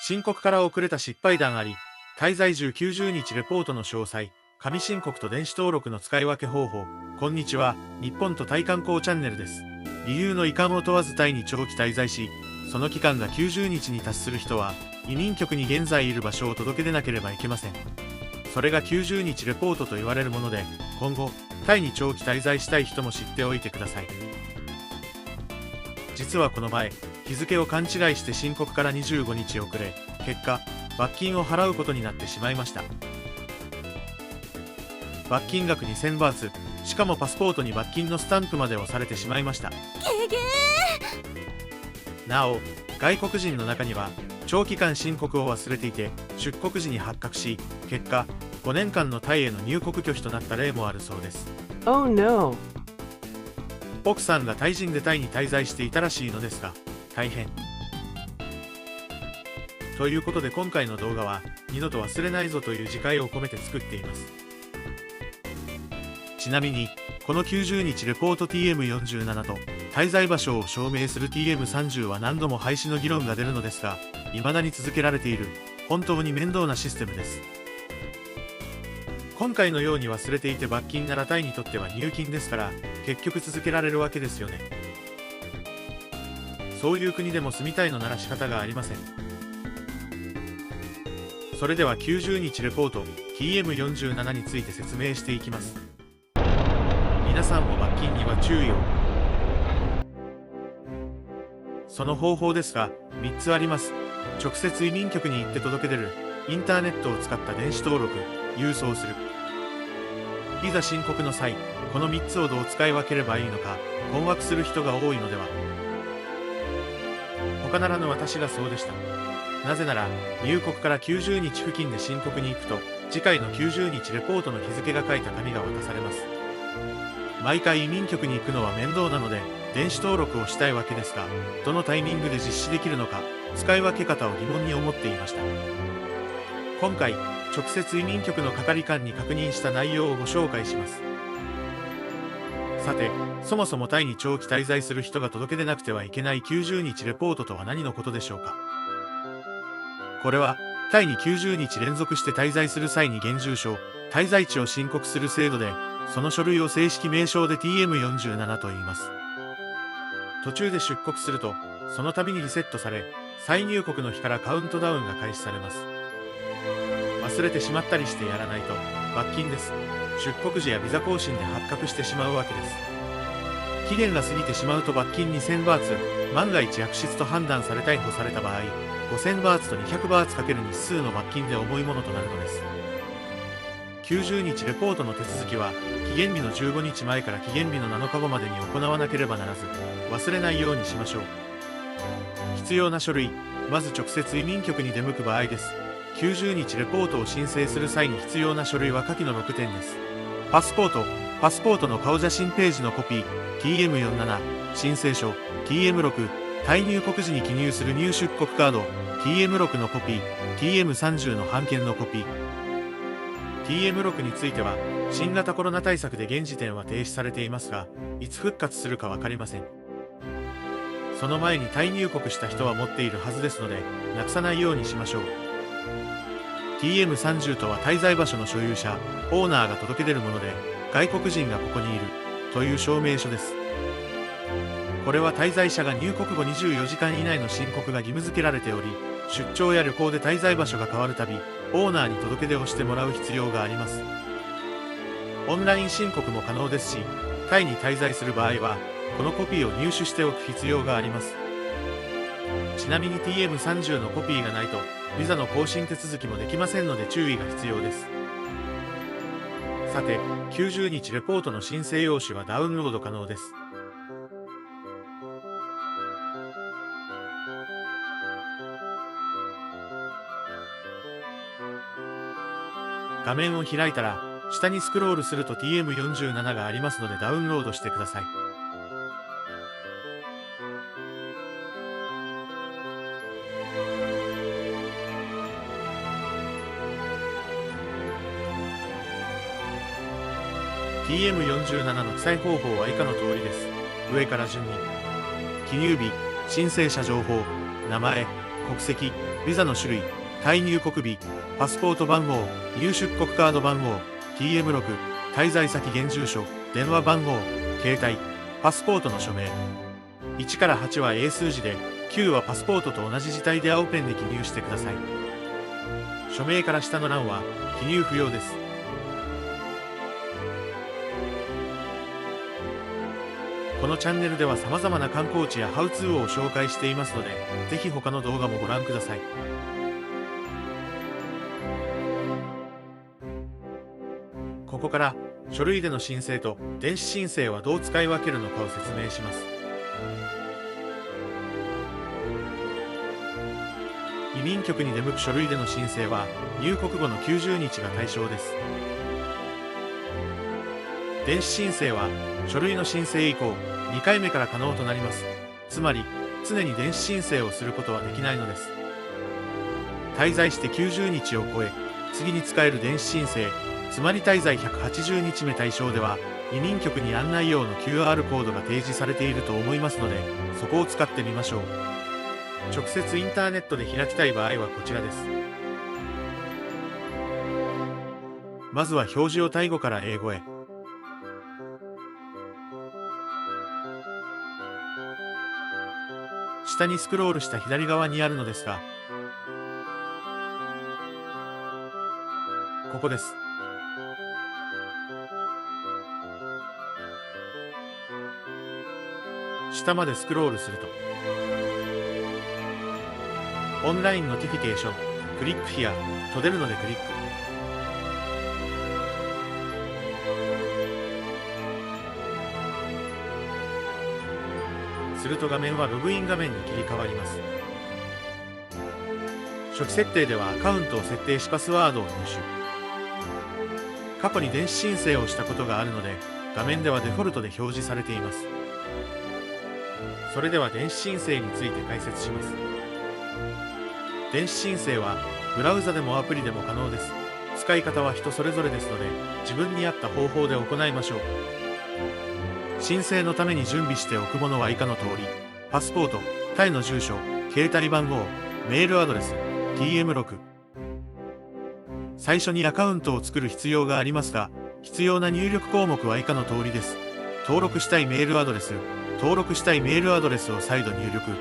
申告から遅れた失敗談あり、滞在中90日レポートの詳細、紙申告と電子登録の使い分け方法。こんにちは、日本とタイ観光チャンネルです。理由の遺憾を問わずタイに長期滞在し、その期間が90日に達する人は、移民局に現在いる場所を届け出なければいけません。それが90日レポートと言われるもので、今後、タイに長期滞在したい人も知っておいてください。実はこの前、日付を勘違いして申告から25日遅れ、結果、罰金を払うことになってしまいました。罰金額2000バーツ、しかもパスポートに罰金のスタンプまで押されてしまいました。なお、外国人の中には、長期間申告を忘れていて、出国時に発覚し、結果、5年間のタイへの入国拒否となった例もあるそうです。Oh no. 奥さんがタイ人でタイに滞在していたらしいのですが、大変。ということで今回の動画は、二度と忘れないぞという自戒を込めて作っています。ちなみに、この90日レポート TM47 と、滞在場所を証明する TM30 は何度も廃止の議論が出るのですが、未だに続けられている、本当に面倒なシステムです。今回のように忘れていて罰金ならタイにとっては入金ですから、結局続けられるわけですよね。そういう国でも住みたいのなら仕方がありません。それでは90日レポート TM47 について説明していきます。皆さんも罰金には注意を。その方法ですが、3つあります。直接移民局に行って届け出る、インターネットを使った電子登録、郵送する。いざ申告の際、この3つをどう使い分ければいいのか、困惑する人が多いのでは。他ならぬ私がそうでした。なぜなら、入国から90日付近で申告に行くと、次回の90日レポートの日付が書いた紙が渡されます。毎回移民局に行くのは面倒なので、電子登録をしたいわけですが、どのタイミングで実施できるのか、使い分け方を疑問に思っていました。今回、直接移民局の係官に確認した内容をご紹介します。さて、そもそもタイに長期滞在する人が届け出なくてはいけない90日レポートとは何のことでしょうか。これは、タイに90日連続して滞在する際に現住所、滞在地を申告する制度で、その書類を正式名称で TM47 と言います。途中で出国すると、その度にリセットされ、再入国の日からカウントダウンが開始されます。忘れてしまったりしてやらないと、罰金です。出国時やビザ更新で発覚してしまうわけです。期限が過ぎてしまうと罰金2000バーツ、万が一悪質と判断され逮捕された場合、5000バーツと200バーツ×日数の罰金で重いものとなるのです。90日レポートの手続きは、期限日の15日前から期限日の7日後までに行わなければならず、忘れないようにしましょう。必要な書類、まず直接移民局に出向く場合です。90日レポートを申請する際に必要な書類は下記の6点です。パスポートの顔写真ページのコピー、TM47、申請書、TM6、タイ入国時に記入する入出国カード、TM6 のコピー、TM30 の版権のコピー。TM6 については、新型コロナ対策で現時点は停止されていますが、いつ復活するかわかりません。その前にタイ入国した人は持っているはずですので、なくさないようにしましょう。TM30 とは滞在場所の所有者、オーナーが届け出るもので、外国人がここにいる、という証明書です。これは滞在者が入国後24時間以内の申告が義務付けられており、出張や旅行で滞在場所が変わるたび、オーナーに届け出をしてもらう必要があります。オンライン申告も可能ですし、タイに滞在する場合は、このコピーを入手しておく必要があります。ちなみに TM30 のコピーがないと、ビザの更新手続きもできませんので注意が必要です。さて、90日レポートの申請用紙はダウンロード可能です。画面を開いたら、下にスクロールすると TM47 がありますのでダウンロードしてください。TM47 の記載方法は以下の通りです。上から順に。記入日、申請者情報、名前、国籍、ビザの種類、タイ入国日、パスポート番号、入出国カード番号、TM6、滞在先現住所、電話番号、携帯、パスポートの署名。1から8は英数字で、9はパスポートと同じ字体で青ペンで記入してください。署名から下の欄は記入不要です。このチャンネルでは様々な観光地やハウツーを紹介していますので、ぜひ他の動画もご覧ください。ここから書類での申請と電子申請はどう使い分けるのかを説明します。移民局に出向く書類での申請は入国後の90日が対象です。電子申請は書類の申請以降2回目から可能となります。つまり常に電子申請をすることはできないのです。滞在して90日を超え次に使える電子申請、つまり滞在180日目対象では移民局に案内用の QR コードが提示されていると思いますので、そこを使ってみましょう。直接インターネットで開きたい場合はこちらです。まずは表示をタイ語から英語へ。下にスクロールした左側にあるのですが、ここです。下までスクロールすると、オンラインノティフィケーション、クリックヒアと出るのでクリック。すると画面はログイン画面に切り替わります。初期設定ではアカウントを設定しパスワードを入手。過去に電子申請をしたことがあるので、画面ではデフォルトで表示されています。それでは電子申請について解説します。電子申請はブラウザでもアプリでも可能です。使い方は人それぞれですので、自分に合った方法で行いましょう。申請のために準備しておくものは以下の通り、パスポート、タイの住所、携帯番号、メールアドレス、TM6。最初にアカウントを作る必要がありますが、必要な入力項目は以下の通りです。登録したいメールアドレス、登録したいメールアドレスを再度入力、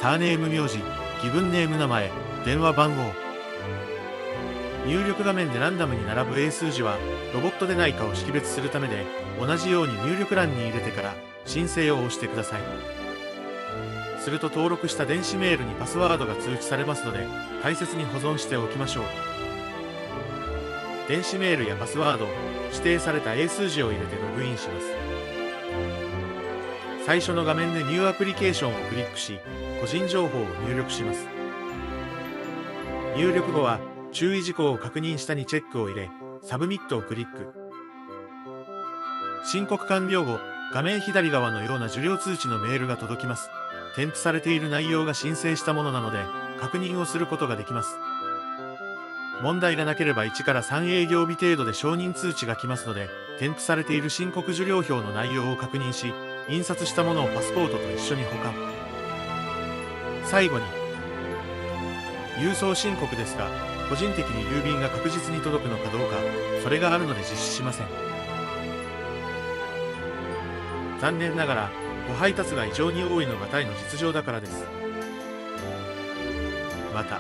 サーネーム名字、ギブンネーム名前、電話番号。入力画面でランダムに並ぶ英数字はロボットでないかを識別するためで、同じように入力欄に入れてから申請を押してください。すると登録した電子メールにパスワードが通知されますので、大切に保存しておきましょう。電子メールやパスワード、指定された英数字を入れてログインします。最初の画面でニューアプリケーションをクリックし、個人情報を入力します。入力後は注意事項を確認下にチェックを入れ、サブミットをクリック。申告完了後、画面左側のような受領通知のメールが届きます。添付されている内容が申請したものなので、確認をすることができます。問題がなければ1から3営業日程度で承認通知が来ますので、添付されている申告受領表の内容を確認し、印刷したものをパスポートと一緒に保管。最後に、郵送申告ですが、個人的に郵便が確実に届くのかどうか、それがあるので実施しません。残念ながら、ご配達が異常に多いのがタイの実情だからです。また、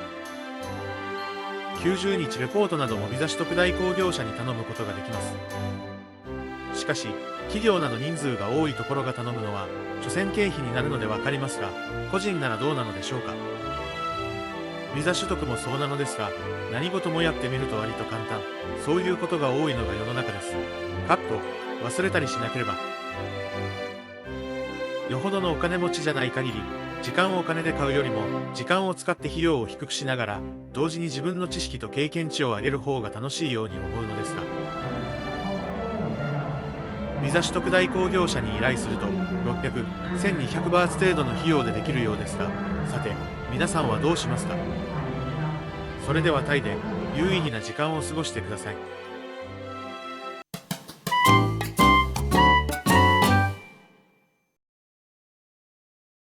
90日レポートなどもビザ取得代行業者に頼むことができます。しかし、企業など人数が多いところが頼むのは、所詮経費になるので分かりますが、個人ならどうなのでしょうか。ビザ取得もそうなのですが、何事もやってみると割と簡単。そういうことが多いのが世の中です。忘れたりしなければ。よほどのお金持ちじゃない限り、時間をお金で買うよりも、時間を使って費用を低くしながら、同時に自分の知識と経験値を上げる方が楽しいように思うのですが。ビザ取得代行業者に依頼すると、600、1200バーツ程度の費用でできるようですが、さて、皆さんはどうしますか？それではタイで有意義な時間を過ごしてください。